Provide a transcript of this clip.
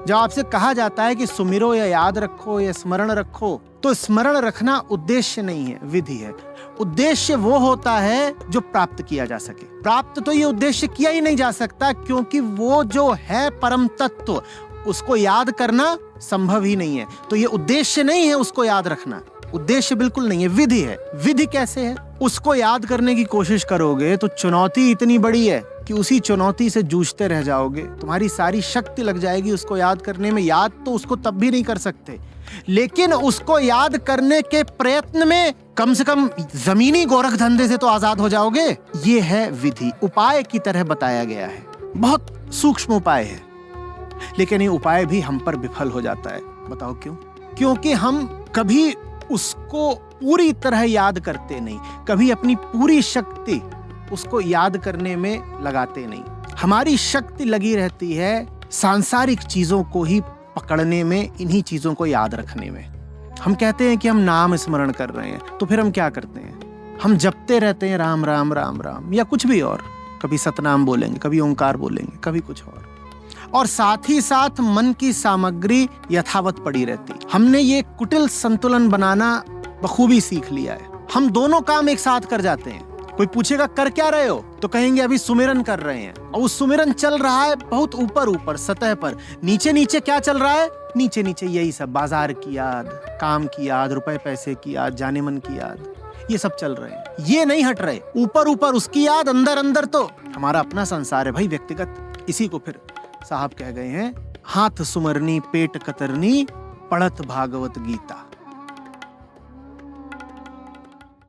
जब आपसे कहा जाता है कि सुमिरो या याद रखो या स्मरण रखो, तो स्मरण रखना उद्देश्य नहीं है, विधि है। उद्देश्य वो होता है जो प्राप्त किया जा सके। प्राप्त तो ये उद्देश्य किया ही नहीं जा सकता, क्योंकि वो जो है परम तत्व, उसको याद करना संभव ही नहीं है। तो ये उद्देश्य नहीं है उसको याद रखना, उद्देश्य बिल्कुल नहीं है, विधि है। विधि कैसे है? उसको याद करने की कोशिश करोगे तो चुनौती इतनी बड़ी है कि उसी चुनौती से जूझते रह जाओगे। तुम्हारी सारी शक्ति लग जाएगी उसको याद करने में। याद तो उसको तब भी नहीं कर सकते, लेकिन उसको याद करने के प्रयत्न में कम से कम जमीनी गोरख धंधे से तो आजाद हो जाओगे। ये है विधि, उपाय की तरह बताया गया है, बहुत सूक्ष्म उपाय है, लेकिन ये उपाय भी हम पर विफल हो जाता है। बताओ क्यों? क्योंकि हम कभी उसको पूरी तरह याद करते नहीं, कभी अपनी पूरी शक्ति उसको याद करने में लगाते नहीं। हमारी शक्ति लगी रहती है सांसारिक चीजों को ही पकड़ने में, इन्हीं चीजों को याद रखने में। हम कहते हैं कि हम नाम स्मरण कर रहे हैं, तो फिर हम क्या करते हैं? हम जपते रहते हैं राम राम राम राम या कुछ भी और। कभी सतनाम बोलेंगे, कभी ओंकार बोलेंगे, कभी कुछ और साथ ही साथ मन की सामग्री यथावत पड़ी रहती। हमने ये कुटिल संतुलन बनाना बखूबी सीख लिया है। हम दोनों काम एक साथ कर जाते हैं। कोई पूछेगा कर क्या रहे हो, तो कहेंगे अभी सुमिरन कर रहे हैं, और वो सुमिरन चल रहा है बहुत ऊपर ऊपर सतह पर। नीचे नीचे क्या चल रहा है? नीचे नीचे यही सब, बाजार की याद, काम की याद, रुपए पैसे की याद, जाने मन की याद, ये सब चल रहे हैं। ये नहीं हट रहे, ऊपर ऊपर उसकी याद, अंदर अंदर तो हमारा अपना संसार है भाई, व्यक्तिगत। इसी को फिर साहब कह गए हैं, हाथ सुमरनी पेट कतरनी पढ़त भागवत गीता।